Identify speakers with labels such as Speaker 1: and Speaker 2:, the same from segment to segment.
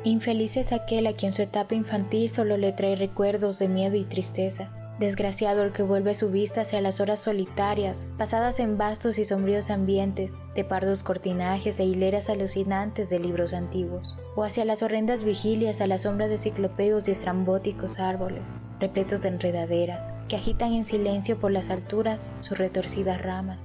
Speaker 1: Infeliz es aquel a quien su etapa infantil solo le trae recuerdos de miedo y tristeza. Desgraciado el que vuelve su vista hacia las horas solitarias, pasadas en vastos y sombríos ambientes, de pardos cortinajes e hileras alucinantes de libros antiguos, o hacia las horrendas vigilias a la sombra de ciclopeos y estrambóticos árboles, repletos de enredaderas, que agitan en silencio por las alturas sus retorcidas ramas.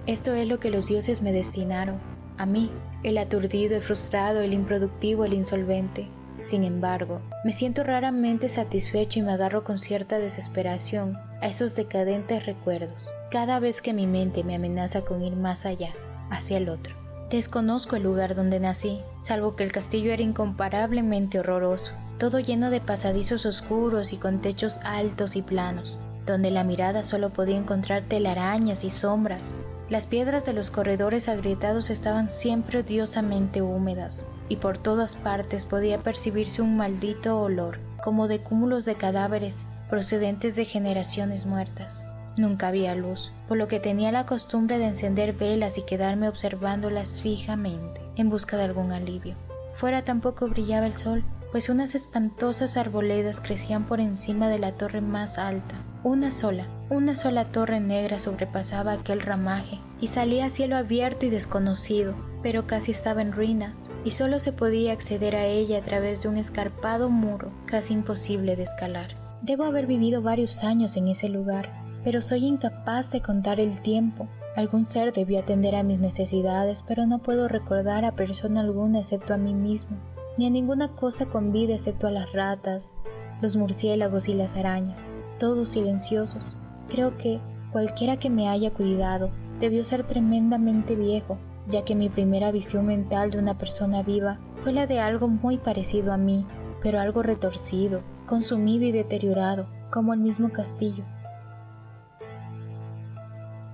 Speaker 1: Esto es lo que los dioses me destinaron, a mí, el aturdido, el frustrado, el improductivo, el insolvente. Sin embargo, me siento raramente satisfecho y me agarro con cierta desesperación a esos decadentes recuerdos, cada vez que mi mente me amenaza con ir más allá, hacia el otro. Desconozco el lugar donde nací, salvo que el castillo era incomparablemente horroroso, todo lleno de pasadizos oscuros y con techos altos y planos, donde la mirada solo podía encontrar telarañas y sombras. Las piedras de los corredores agrietados estaban siempre odiosamente húmedas, y por todas partes podía percibirse un maldito olor, como de cúmulos de cadáveres procedentes de generaciones muertas. Nunca había luz, por lo que tenía la costumbre de encender velas y quedarme observándolas fijamente, en busca de algún alivio. Fuera tampoco brillaba el sol, pues unas espantosas arboledas crecían por encima de la torre más alta. Una sola torre negra sobrepasaba aquel ramaje y salía a cielo abierto y desconocido, pero casi estaba en ruinas, y solo se podía acceder a ella a través de un escarpado muro casi imposible de escalar. Debo haber vivido varios años en ese lugar, pero soy incapaz de contar el tiempo. Algún ser debió atender a mis necesidades, pero no puedo recordar a persona alguna excepto a mí mismo, ni a ninguna cosa con vida excepto a las ratas, los murciélagos y las arañas, todos silenciosos. Creo que cualquiera que me haya cuidado debió ser tremendamente viejo, ya que mi primera visión mental de una persona viva fue la de algo muy parecido a mí, pero algo retorcido, consumido y deteriorado, como el mismo castillo.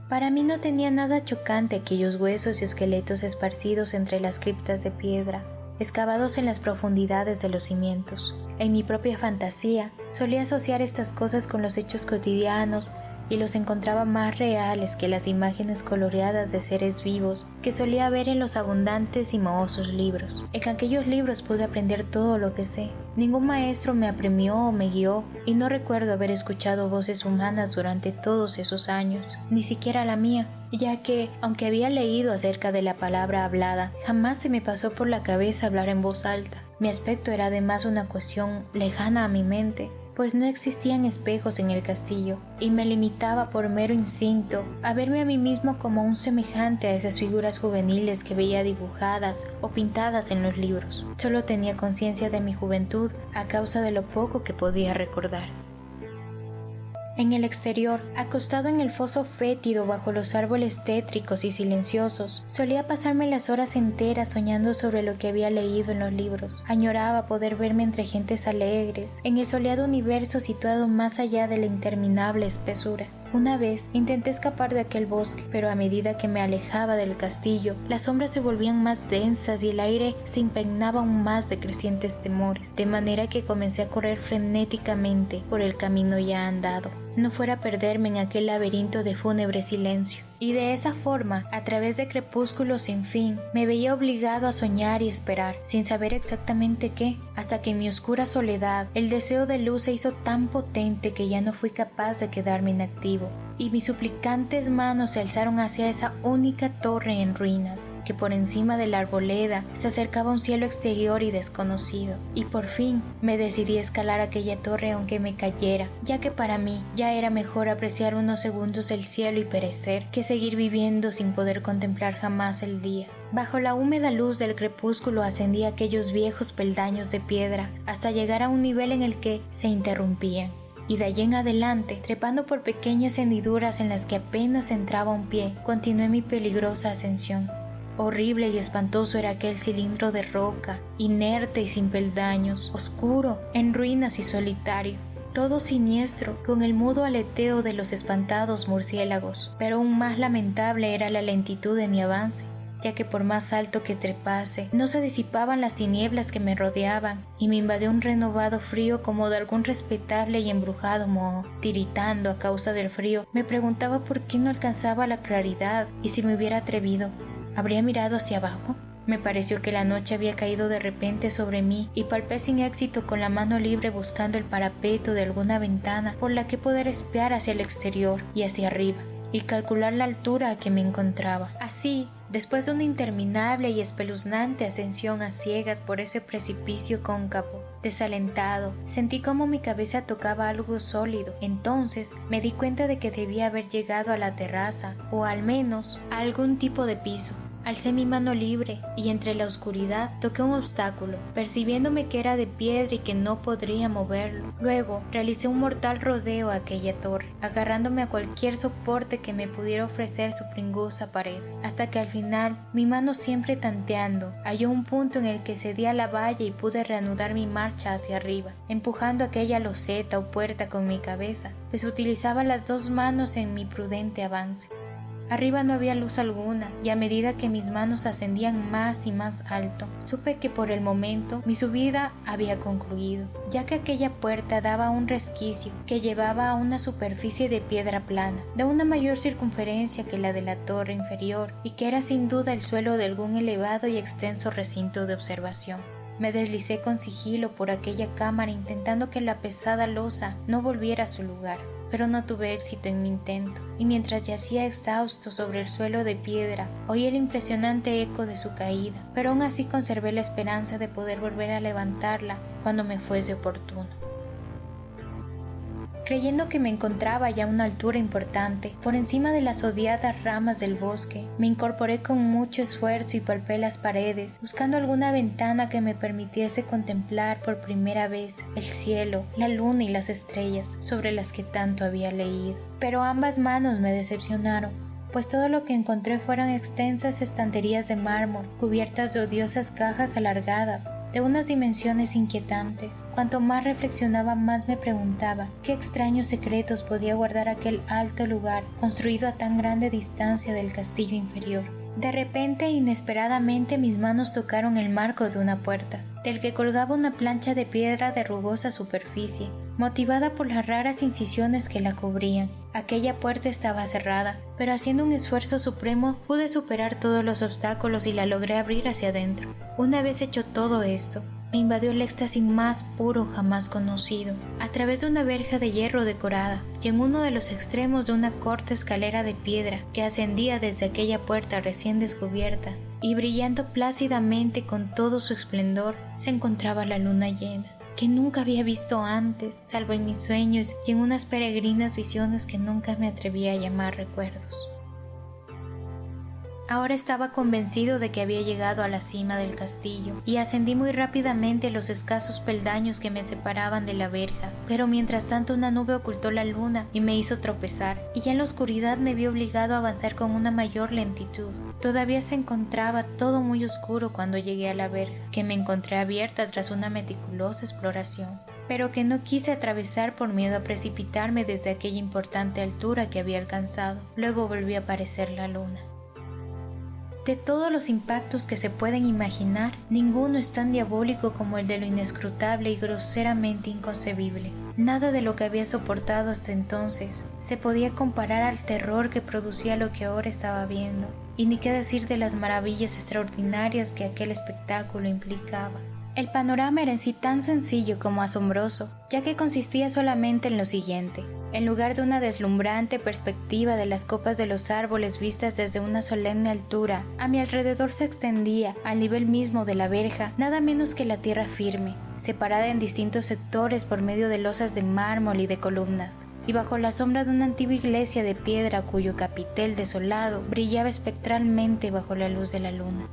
Speaker 1: Para mí no tenía nada chocante aquellos huesos y esqueletos esparcidos entre las criptas de piedra, excavados en las profundidades de los cimientos. En mi propia fantasía solía asociar estas cosas con los hechos cotidianos y los encontraba más reales que las imágenes coloreadas de seres vivos que solía ver en los abundantes y mohosos libros. En aquellos libros pude aprender todo lo que sé. Ningún maestro me apremió o me guió, y no recuerdo haber escuchado voces humanas durante todos esos años, ni siquiera la mía, ya que, aunque había leído acerca de la palabra hablada, jamás se me pasó por la cabeza hablar en voz alta. Mi aspecto era además una cuestión lejana a mi mente, pues no existían espejos en el castillo, y me limitaba por mero instinto a verme a mí mismo como un semejante a esas figuras juveniles que veía dibujadas o pintadas en los libros. Solo tenía conciencia de mi juventud a causa de lo poco que podía recordar. En el exterior, acostado en el foso fétido bajo los árboles tétricos y silenciosos, solía pasarme las horas enteras soñando sobre lo que había leído en los libros. Añoraba poder verme entre gentes alegres, en el soleado universo situado más allá de la interminable espesura. Una vez intenté escapar de aquel bosque, pero a medida que me alejaba del castillo, las sombras se volvían más densas y el aire se impregnaba aún más de crecientes temores, de manera que comencé a correr frenéticamente por el camino ya andado. No fuera a perderme en aquel laberinto de fúnebre silencio. Y de esa forma, a través de crepúsculos sin fin, me veía obligado a soñar y esperar, sin saber exactamente qué, hasta que en mi oscura soledad, el deseo de luz se hizo tan potente que ya no fui capaz de quedarme inactivo, y mis suplicantes manos se alzaron hacia esa única torre en ruinas, que por encima de la arboleda se acercaba a un cielo exterior y desconocido. Y por fin me decidí a escalar aquella torre aunque me cayera, ya que para mí ya era mejor apreciar unos segundos el cielo y perecer, que seguir viviendo sin poder contemplar jamás el día. Bajo la húmeda luz del crepúsculo ascendí aquellos viejos peldaños de piedra hasta llegar a un nivel en el que se interrumpían. Y de allí en adelante, trepando por pequeñas hendiduras en las que apenas entraba un pie, continué mi peligrosa ascensión. Horrible y espantoso era aquel cilindro de roca, inerte y sin peldaños, oscuro, en ruinas y solitario, todo siniestro, con el mudo aleteo de los espantados murciélagos. Pero aún más lamentable era la lentitud de mi avance, ya que por más alto que trepase, no se disipaban las tinieblas que me rodeaban, y me invadió un renovado frío como de algún respetable y embrujado moho. Tiritando a causa del frío, me preguntaba por qué no alcanzaba la claridad, y si me hubiera atrevido, ¿habría mirado hacia abajo? Me pareció que la noche había caído de repente sobre mí y palpé sin éxito con la mano libre buscando el parapeto de alguna ventana por la que poder espiar hacia el exterior y hacia arriba y calcular la altura a que me encontraba. Así, después de una interminable y espeluznante ascensión a ciegas por ese precipicio cóncavo, desalentado, sentí como mi cabeza tocaba algo sólido. Entonces me di cuenta de que debía haber llegado a la terraza, o al menos a algún tipo de piso. Alcé mi mano libre y entre la oscuridad toqué un obstáculo, percibiéndome que era de piedra y que no podría moverlo. Luego realicé un mortal rodeo a aquella torre, agarrándome a cualquier soporte que me pudiera ofrecer su pringosa pared, hasta que al final, mi mano siempre tanteando, halló un punto en el que cedí a la valla y pude reanudar mi marcha hacia arriba, empujando aquella loseta o puerta con mi cabeza, pues utilizaba las dos manos en mi prudente avance. Arriba no había luz alguna, y a medida que mis manos ascendían más y más alto, supe que por el momento mi subida había concluido, ya que aquella puerta daba un resquicio que llevaba a una superficie de piedra plana, de una mayor circunferencia que la de la torre inferior, y que era sin duda el suelo de algún elevado y extenso recinto de observación. Me deslicé con sigilo por aquella cámara intentando que la pesada losa no volviera a su lugar, pero no tuve éxito en mi intento, y mientras yacía exhausto sobre el suelo de piedra, oí el impresionante eco de su caída, pero aún así conservé la esperanza de poder volver a levantarla cuando me fuese oportuno. Creyendo que me encontraba ya a una altura importante, por encima de las odiadas ramas del bosque, me incorporé con mucho esfuerzo y palpé las paredes, buscando alguna ventana que me permitiese contemplar por primera vez el cielo, la luna y las estrellas sobre las que tanto había leído. Pero ambas manos me decepcionaron, pues todo lo que encontré fueron extensas estanterías de mármol, cubiertas de odiosas cajas alargadas, de unas dimensiones inquietantes. Cuanto más reflexionaba, más me preguntaba qué extraños secretos podía guardar aquel alto lugar, construido a tan grande distancia del castillo inferior. De repente e inesperadamente mis manos tocaron el marco de una puerta, del que colgaba una plancha de piedra de rugosa superficie, motivada por las raras incisiones que la cubrían. Aquella puerta estaba cerrada, pero haciendo un esfuerzo supremo pude superar todos los obstáculos y la logré abrir hacia adentro. Una vez hecho todo esto, me invadió el éxtasis más puro jamás conocido. A través de una verja de hierro decorada, y en uno de los extremos de una corta escalera de piedra que ascendía desde aquella puerta recién descubierta, y brillando plácidamente con todo su esplendor, se encontraba la luna llena, que nunca había visto antes, salvo en mis sueños y en unas peregrinas visiones que nunca me atreví a llamar recuerdos. Ahora estaba convencido de que había llegado a la cima del castillo, y ascendí muy rápidamente los escasos peldaños que me separaban de la verja, pero mientras tanto una nube ocultó la luna y me hizo tropezar, y ya en la oscuridad me vi obligado a avanzar con una mayor lentitud. Todavía se encontraba todo muy oscuro cuando llegué a la verja, que me encontré abierta tras una meticulosa exploración, pero que no quise atravesar por miedo a precipitarme desde aquella importante altura que había alcanzado. Luego volvió a aparecer la luna. De todos los impactos que se pueden imaginar, ninguno es tan diabólico como el de lo inescrutable y groseramente inconcebible. Nada de lo que había soportado hasta entonces se podía comparar al terror que producía lo que ahora estaba viendo, y ni qué decir de las maravillas extraordinarias que aquel espectáculo implicaba. El panorama era en sí tan sencillo como asombroso, ya que consistía solamente en lo siguiente. En lugar de una deslumbrante perspectiva de las copas de los árboles vistas desde una solemne altura, a mi alrededor se extendía, al nivel mismo de la verja, nada menos que la tierra firme, separada en distintos sectores por medio de losas de mármol y de columnas, y bajo la sombra de una antigua iglesia de piedra cuyo capitel desolado brillaba espectralmente bajo la luz de la luna.